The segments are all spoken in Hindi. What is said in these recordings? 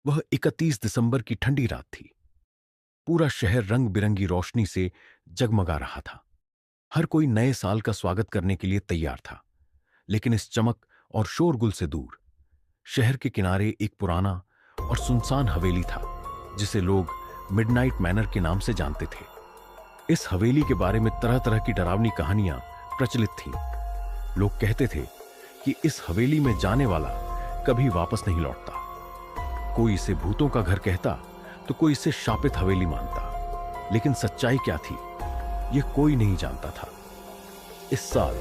वह 31 दिसंबर की ठंडी रात थी। पूरा शहर रंग बिरंगी रोशनी से जगमगा रहा था। हर कोई नए साल का स्वागत करने के लिए तैयार था। लेकिन इस चमक और शोरगुल से दूर शहर के किनारे एक पुराना और सुनसान हवेली था, जिसे लोग मिडनाइट मैनर के नाम से जानते थे। इस हवेली के बारे में तरह तरह की डरावनी कहानियां प्रचलित थीं। लोग कहते थे कि इस हवेली में जाने वाला कभी वापस नहीं लौटता। कोई इसे भूतों का घर कहता तो कोई इसे शापित हवेली मानता। लेकिन सच्चाई क्या थी, यह कोई नहीं जानता था। इस साल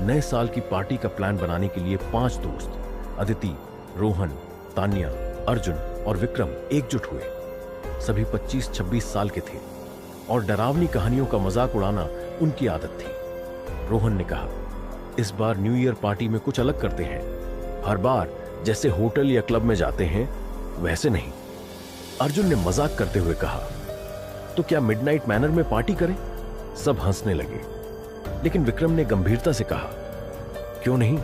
नए साल की पार्टी का प्लान बनाने के लिए 5 दोस्त अदिति, रोहन, तान्या, अर्जुन और विक्रम एकजुट हुए। सभी 25-26 साल के थे और डरावनी कहानियों का मजाक उड़ाना उनकी आदत थी। रोहन ने कहा, इस बार न्यू ईयर पार्टी में कुछ अलग करते हैं। हर बार जैसे होटल या क्लब में जाते हैं वैसे नहीं। अर्जुन ने मजाक करते हुए कहा, तो क्या मिडनाइट मैनर में पार्टी करें? सब हंसने लगे। लेकिन विक्रम ने गंभीरता से कहा, क्यों नहीं?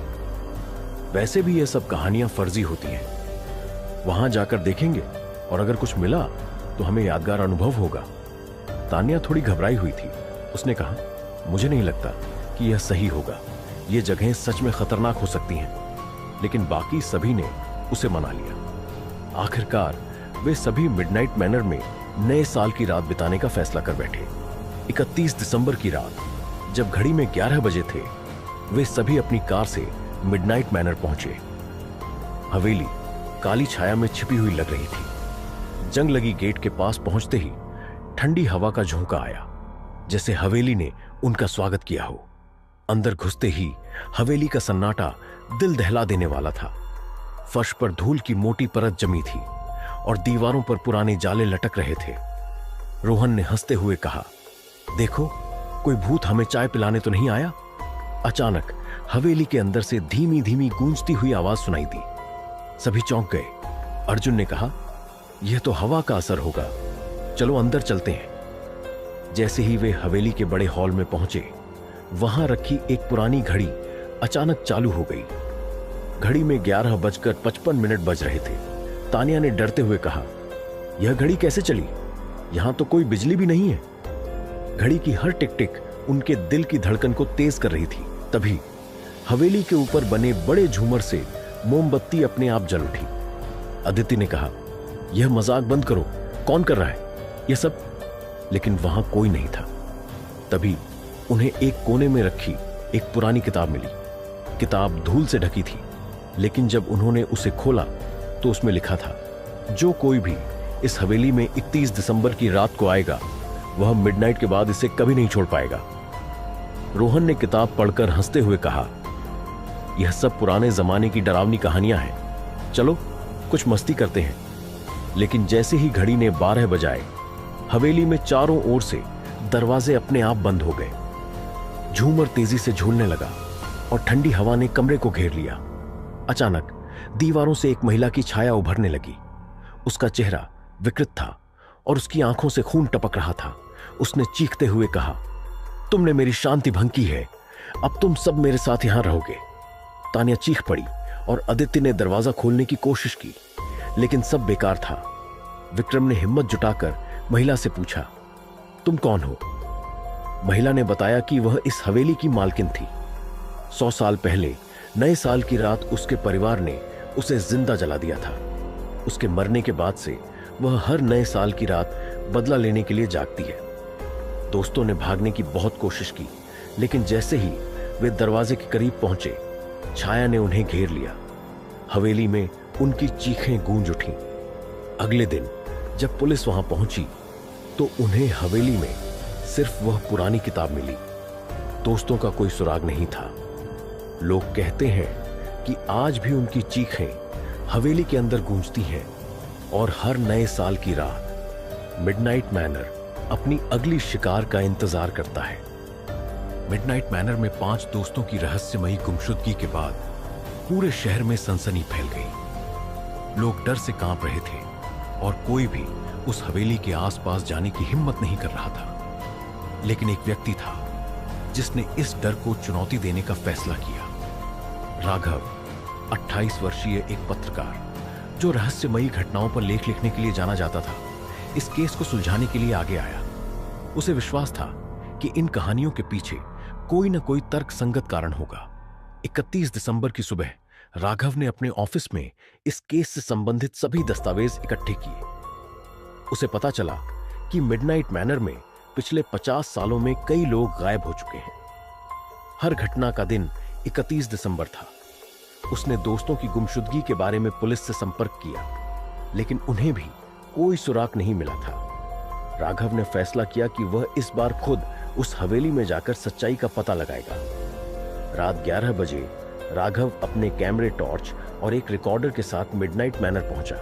वैसे भी ये सब कहानियां फर्जी होती हैं। वहां जाकर देखेंगे और अगर कुछ मिला तो हमें यादगार अनुभव होगा। तान्या थोड़ी घबराई हुई थी। उसने कहा, मुझे नहीं लगता कि यह सही होगा। ये जगहें सच में खतरनाक हो सकती हैं। लेकिन बाकी सभी ने उसे मना लिया। आखिरकार वे सभी मिडनाइट मैनर में नए साल की रात बिताने का फैसला कर बैठे। 31 दिसंबर की रात, जब घड़ी में 11 बजे थे, वे सभी अपनी कार से मिडनाइट मैनर पहुंचे। हवेली काली छाया में छिपी हुई लग रही थी। जंग लगी गेट के पास पहुंचते ही ठंडी हवा का झोंका आया, जैसे हवेली ने उनका स्वागत किया हो। अंदर घुसते ही हवेली का सन्नाटा दिल दहला देने वाला था। फर्श पर धूल की मोटी परत जमी थी और दीवारों पर पुराने जाले लटक रहे थे। रोहन ने हंसते हुए कहा, देखो, कोई भूत हमें चाय पिलाने तो नहीं आया? अचानक हवेली के अंदर से धीमी धीमी गूंजती हुई आवाज सुनाई दी। सभी चौंक गए। अर्जुन ने कहा, यह तो हवा का असर होगा, चलो अंदर चलते हैं। जैसे ही वे हवेली के बड़े हॉल में पहुंचे, वहां रखी एक पुरानी घड़ी अचानक चालू हो गई। घड़ी में 11:55 बज रहे थे। तान्या ने डरते हुए कहा, यह घड़ी कैसे चली? यहां तो कोई बिजली भी नहीं है। घड़ी की हर टिक टिक उनके दिल की धड़कन को तेज कर रही थी। तभी हवेली के ऊपर बने बड़े झूमर से मोमबत्ती अपने आप जल उठी। अदिति ने कहा, यह मजाक बंद करो, कौन कर रहा है यह सब? लेकिन वहां कोई नहीं था। तभी उन्हें एक कोने में रखी एक पुरानी किताब मिली। किताब धूल से ढकी थी, लेकिन जब उन्होंने उसे खोला तो उसमें लिखा था, जो कोई भी इस हवेली में 31 दिसंबर की रात को आएगा, वह मिडनाइट के बाद इसे कभी नहीं छोड़ पाएगा। रोहन ने किताब पढ़कर हंसते हुए कहा, यह सब पुराने जमाने की डरावनी कहानियां हैं, चलो कुछ मस्ती करते हैं। लेकिन जैसे ही घड़ी ने 12 बजाए, हवेली में चारों ओर से दरवाजे अपने आप बंद हो गए। झूमर तेजी से झूलने लगा और ठंडी हवा ने कमरे को घेर लिया। अचानक दीवारों से एक महिला की छाया उभरने लगी। उसका चेहरा विकृत था और उसकी आंखों से खून टपक रहा था। उसने चीखते हुए कहा, तुमने मेरी शांति भंग की है, अब तुम सब मेरे साथ यहां रहोगे। तान्या चीख पड़ी और अदिति ने दरवाजा खोलने की कोशिश की, लेकिन सब बेकार था। विक्रम ने हिम्मत जुटाकर महिला से पूछा, तुम कौन हो? महिला ने बताया कि वह इस हवेली की मालकिन थी। 100 साल पहले नए साल की रात उसके परिवार ने उसे जिंदा जला दिया था। उसके मरने के बाद से वह हर नए साल की रात बदला लेने के लिए जागती है। दोस्तों ने भागने की बहुत कोशिश की, लेकिन जैसे ही वे दरवाजे के करीब पहुंचे, छाया ने उन्हें घेर लिया। हवेली में उनकी चीखें गूंज उठीं। अगले दिन जब पुलिस वहां पहुंची तो उन्हें हवेली में सिर्फ वह पुरानी किताब मिली। दोस्तों का कोई सुराग नहीं था। लोग कहते हैं कि आज भी उनकी चीखें हवेली के अंदर गूंजती हैं और हर नए साल की रात मिडनाइट मैनर अपनी अगली शिकार का इंतजार करता है। मिडनाइट मैनर में 5 दोस्तों की रहस्यमयी गुमशुदगी के बाद पूरे शहर में सनसनी फैल गई। लोग डर से कांप रहे थे और कोई भी उस हवेली के आसपास जाने की हिम्मत नहीं कर रहा था। लेकिन एक व्यक्ति था जिसने इस डर को चुनौती देने का फैसला किया। राघव, 28 वर्षीय एक पत्रकार जो रहस्यमयी घटनाओं पर लेख लिखने के लिए जाना जाता था, इस केस को सुलझाने के लिए आगे आया। उसे विश्वास था कि इन कहानियों के पीछे कोई न कोई तर्कसंगत कारण होगा। 31 दिसंबर की सुबह राघव ने अपने ऑफिस में इस केस से संबंधित सभी दस्तावेज इकट्ठे किए। उसे पता चला कि मिडनाइट मैनर में पिछले 50 सालों में कई लोग गायब हो चुके हैं। हर घटना का दिन 31 दिसंबर था। उसने दोस्तों की गुमशुदगी के बारे में पुलिस से संपर्क किया, लेकिन उन्हें भी कोई सुराग नहीं मिला था। राघव ने फैसला किया कि वह इस बार खुद उस हवेली में जाकर सच्चाई का पता लगाएगा। रात 11 बजे राघव अपने कैमरे, टॉर्च और एक रिकॉर्डर के साथ मिडनाइट मैनर पहुंचा।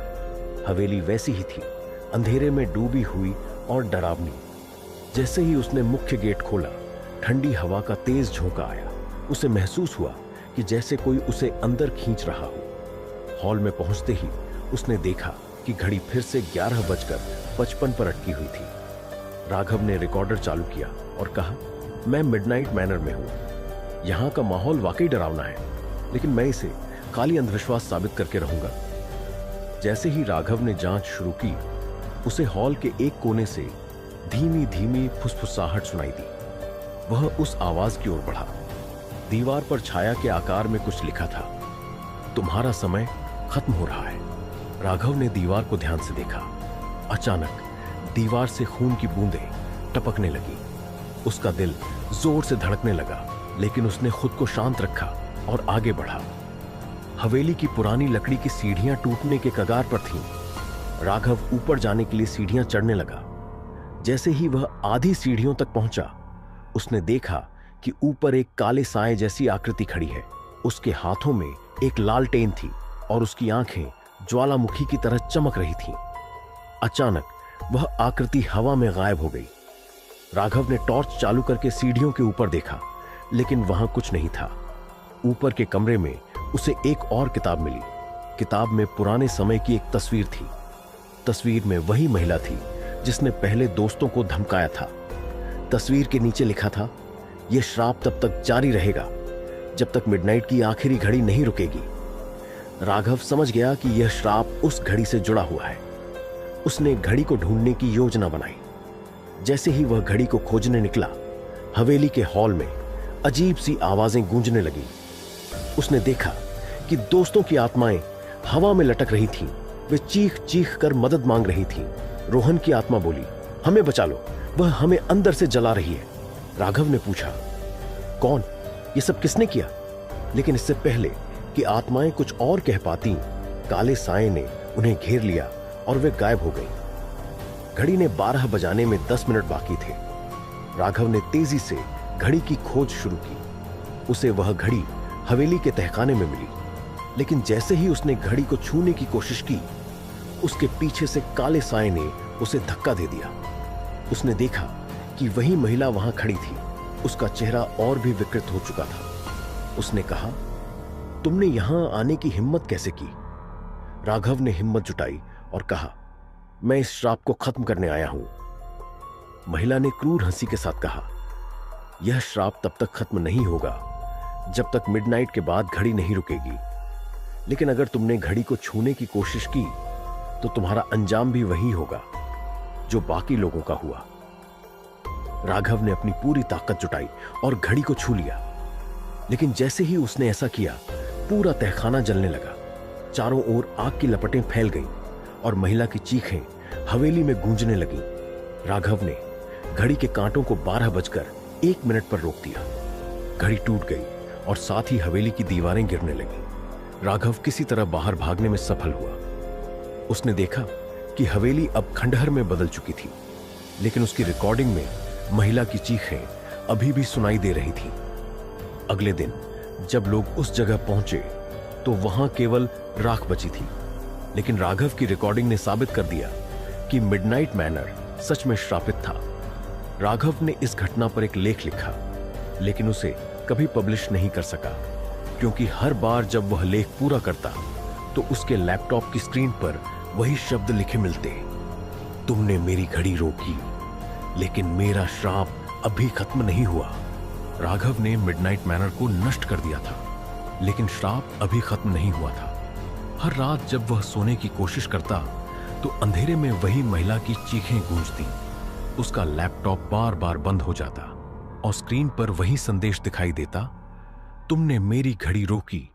हवेली वैसी ही थी, अंधेरे में डूबी हुई और डरावनी। जैसे ही उसने मुख्य गेट खोला, ठंडी हवा का तेज झोंका आया। उसे महसूस हुआ कि जैसे कोई उसे अंदर खींच रहा हो। हॉल में पहुंचते ही उसने देखा कि घड़ी फिर से 11:55 पर अटकी हुई थी। राघव ने रिकॉर्डर चालू किया और कहा, मैं मिडनाइट मैनर में हूं। यहां का माहौल वाकई डरावना है, लेकिन मैं इसे खाली अंधविश्वास साबित करके रहूंगा। जैसे ही राघव ने जांच शुरू की, उसे हॉल के एक कोने से धीमी धीमी फुसफुसाहट सुनाई दी। वह उस आवाज की ओर बढ़ा। दीवार पर छाया के आकार में कुछ लिखा था, तुम्हारा समय खत्म हो रहा है। राघव ने दीवार को ध्यान से देखा। अचानक दीवार से खून की बूंदें टपकने लगी। उसका दिल जोर से धड़कने लगा, लेकिन उसने खुद को शांत रखा और आगे बढ़ा। हवेली की पुरानी लकड़ी की सीढ़ियां टूटने के कगार पर थीं। राघव ऊपर जाने के लिए सीढ़ियां चढ़ने लगा। जैसे ही वह आधी सीढ़ियों तक पहुंचा, उसने देखा कि ऊपर एक काले साए जैसी आकृति खड़ी है। उसके हाथों में एक लालटेन थी और उसकी आंखें ज्वालामुखी की तरह चमक रही थीं। अचानक वह आकृति हवा में गायब हो गई। राघव ने टॉर्च चालू करके सीढ़ियों के ऊपर देखा, लेकिन वहां कुछ नहीं था। ऊपर के कमरे में उसे एक और किताब मिली। किताब में पुराने समय की एक तस्वीर थी। तस्वीर में वही महिला थी जिसने पहले दोस्तों को धमकाया था। तस्वीर के नीचे लिखा था, यह श्राप तब तक जारी रहेगा जब तक मिडनाइट की आखिरी घड़ी नहीं रुकेगी। राघव समझ गया कि यह श्राप उस घड़ी से जुड़ा हुआ है। उसने घड़ी को ढूंढने की योजना बनाई। जैसे ही वह घड़ी को खोजने निकला, हवेली के हॉल में अजीब सी आवाजें गूंजने लगी। उसने देखा कि दोस्तों की आत्माएं हवा में लटक रही थीं। वे चीख चीख कर मदद मांग रही थीं। रोहन की आत्मा बोली, हमें बचा लो, वह हमें अंदर से जला रही है। राघव ने पूछा, कौन? ये सब किसने किया? लेकिन इससे पहले कि आत्माएं कुछ और कह पाती, काले साए ने उन्हें घेर लिया और वे गायब हो गई। घड़ी ने 12 बजाने में 10 मिनट बाकी थे। राघव ने तेजी से घड़ी की खोज शुरू की। उसे वह घड़ी हवेली के तहखाने में मिली, लेकिन जैसे ही उसने घड़ी को छूने की कोशिश की, उसके पीछे से काले साए ने उसे धक्का दे दिया। उसने देखा कि वही महिला वहां खड़ी थी। उसका चेहरा और भी विकृत हो चुका था। उसने कहा, तुमने यहां आने की हिम्मत कैसे की? राघव ने हिम्मत जुटाई और कहा, मैं इस श्राप को खत्म करने आया हूं। महिला ने क्रूर हंसी के साथ कहा, यह श्राप तब तक खत्म नहीं होगा जब तक मिडनाइट के बाद घड़ी नहीं रुकेगी। लेकिन अगर तुमने घड़ी को छूने की कोशिश की तो तुम्हारा अंजाम भी वही होगा जो बाकी लोगों का हुआ। राघव ने अपनी पूरी ताकत जुटाई और घड़ी को छू लिया, लेकिन जैसे ही उसने ऐसा किया, पूरा तहखाना जलने लगा। चारों ओर आग की लपटें फैल गईं और महिला की चीखें हवेली में गूंजने लगीं। राघव ने घड़ी के कांटों को 12:01 पर रोक दिया। घड़ी टूट गई और साथ ही हवेली की दीवारें गिरने लगीं। राघव किसी तरह बाहर भागने में सफल हुआ। उसने देखा कि हवेली अब खंडहर में बदल चुकी थी, लेकिन उसकी रिकॉर्डिंग में महिला की चीखें अभी भी सुनाई दे रही थीं। अगले दिन जब लोग उस जगह पहुंचे तो वहां केवल राख बची थी, लेकिन राघव की रिकॉर्डिंग ने साबित कर दिया कि मिडनाइट मैनर सच में श्रापित था। राघव ने इस घटना पर एक लेख लिखा, लेकिन उसे कभी पब्लिश नहीं कर सका, क्योंकि हर बार जब वह लेख पूरा करता तो उसके लैपटॉप की स्क्रीन पर वही शब्द लिखे मिलते, तुमने मेरी घड़ी रोकी, लेकिन मेरा श्राप अभी खत्म नहीं हुआ। राघव ने मिडनाइट मैनर को नष्ट कर दिया था, लेकिन श्राप अभी खत्म नहीं हुआ था। हर रात जब वह सोने की कोशिश करता तो अंधेरे में वही महिला की चीखें गूंजती। उसका लैपटॉप बार बार बंद हो जाता और स्क्रीन पर वही संदेश दिखाई देता, तुमने मेरी घड़ी रोकी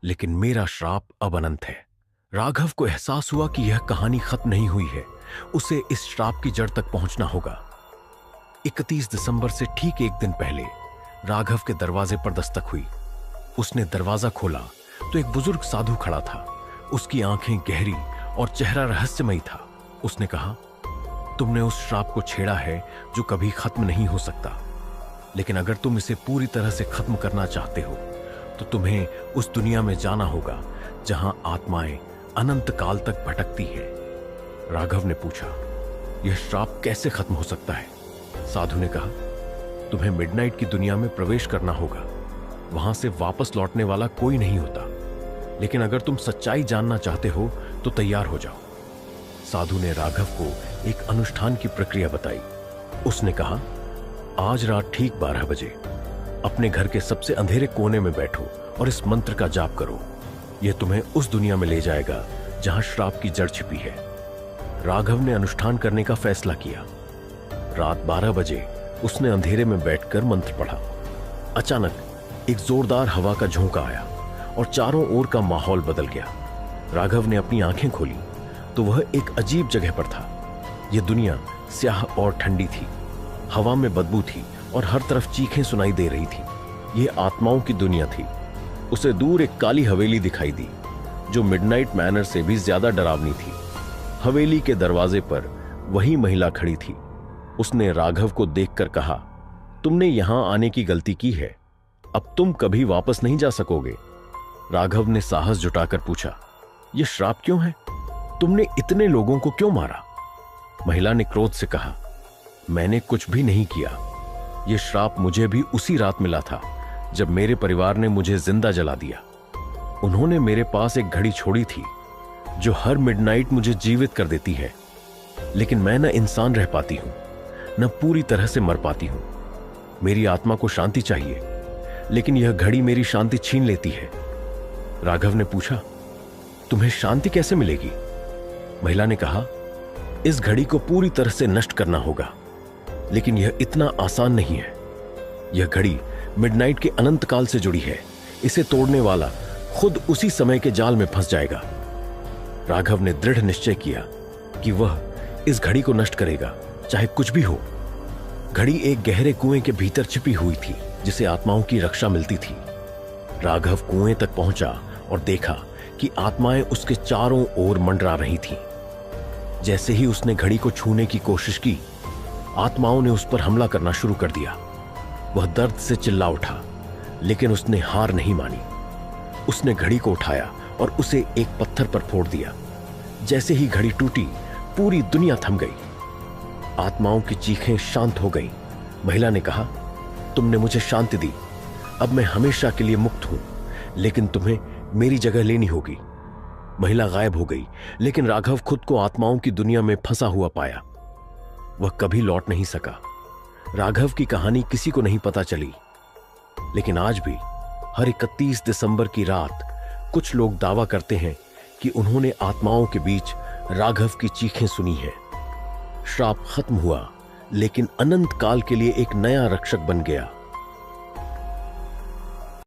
लेकिन मेरा श्राप अब अनंत है। राघव को एहसास हुआ कि यह कहानी खत्म नहीं हुई है, उसे इस श्राप की जड़ तक पहुंचना होगा। 31 दिसंबर से ठीक एक दिन पहले राघव के दरवाजे पर दस्तक हुई। उसने दरवाजा खोला तो एक बुजुर्ग साधु खड़ा था। उसकी आंखें गहरी और चेहरा रहस्यमयी था। उसने कहा, तुमने उस श्राप को छेड़ा है जो कभी खत्म नहीं हो सकता, लेकिन अगर तुम इसे पूरी तरह से खत्म करना चाहते हो तो तुम्हें उस दुनिया में जाना होगा जहां आत्माएं अनंत काल तक भटकती है। राघव ने पूछा, यह श्राप कैसे खत्म हो सकता है? साधु ने कहा, तुम्हें मिडनाइट की दुनिया में प्रवेश करना होगा। वहां से वापस लौटने वाला कोई नहीं होता, लेकिन अगर तुम सच्चाई जानना चाहते हो तो तैयार हो जाओ। साधु ने राघव को एक अनुष्ठान की प्रक्रिया बताई। उसने कहा, आज रात ठीक 12 बजे अपने घर के सबसे अंधेरे कोने में बैठो और इस मंत्र का जाप करो। यह तुम्हें उस दुनिया में ले जाएगा जहां श्राप की जड़ छिपी है। राघव ने अनुष्ठान करने का फैसला किया। रात 12 बजे उसने अंधेरे में बैठकर मंत्र पढ़ा। अचानक एक जोरदार हवा का झोंका आया और चारों ओर का माहौल बदल गया। राघव ने अपनी आंखें खोली तो वह एक अजीब जगह पर था। यह दुनिया स्याह और ठंडी थी। हवा में बदबू थी और हर तरफ चीखें सुनाई दे रही थी। यह आत्माओं की दुनिया थी। उसे दूर एक काली हवेली दिखाई दी जो मिडनाइट मैनर से भी ज्यादा डरावनी थी। हवेली के दरवाजे पर वही महिला खड़ी थी। उसने राघव को देखकर कहा, तुमने यहां आने की गलती की है, अब तुम कभी वापस नहीं जा सकोगे। राघव ने साहस जुटाकर पूछा, यह श्राप क्यों है? तुमने इतने लोगों को क्यों मारा? महिला ने क्रोध से कहा, मैंने कुछ भी नहीं किया। यह श्राप मुझे भी उसी रात मिला था जब मेरे परिवार ने मुझे जिंदा जला दिया। उन्होंने मेरे पास एक घड़ी छोड़ी थी जो हर मिडनाइट मुझे जीवित कर देती है, लेकिन मैं न इंसान रह पाती हूं न पूरी तरह से मर पाती हूं। मेरी आत्मा को शांति चाहिए, लेकिन यह घड़ी मेरी शांति छीन लेती है। राघव ने पूछा, तुम्हें शांति कैसे मिलेगी? महिला ने कहा, इस घड़ी को पूरी तरह से नष्ट करना होगा, लेकिन यह इतना आसान नहीं है। यह घड़ी मिडनाइट के अनंत काल से जुड़ी है। इसे तोड़ने वाला खुद उसी समय के जाल में फंस जाएगा। राघव ने दृढ़ निश्चय किया कि वह इस घड़ी को नष्ट करेगा, चाहे कुछ भी हो। घड़ी एक गहरे कुएं के भीतर छिपी हुई थी जिसे आत्माओं की रक्षा मिलती थी। राघव कुएं तक पहुंचा और देखा कि आत्माएं उसके चारों ओर मंडरा रही थीं। जैसे ही उसने घड़ी को छूने की कोशिश की, आत्माओं ने उस पर हमला करना शुरू कर दिया। वह दर्द से चिल्ला उठा, लेकिन उसने हार नहीं मानी। उसने घड़ी को उठाया और उसे एक पत्थर पर फोड़ दिया। जैसे ही घड़ी टूटी, पूरी दुनिया थम गई। आत्माओं की चीखें शांत हो गईं। महिला ने कहा, तुमने मुझे शांति दी, अब मैं हमेशा के लिए मुक्त हूं, लेकिन तुम्हें मेरी जगह लेनी होगी। महिला गायब हो गई, लेकिन राघव खुद को आत्माओं की दुनिया में फंसा हुआ पाया। वह कभी लौट नहीं सका। राघव की कहानी किसी को नहीं पता चली, लेकिन आज भी हर 31 दिसंबर की रात कुछ लोग दावा करते हैं कि उन्होंने आत्माओं के बीच राघव की चीखें सुनी हैं। श्राप खत्म हुआ, लेकिन अनंत काल के लिए एक नया रक्षक बन गया।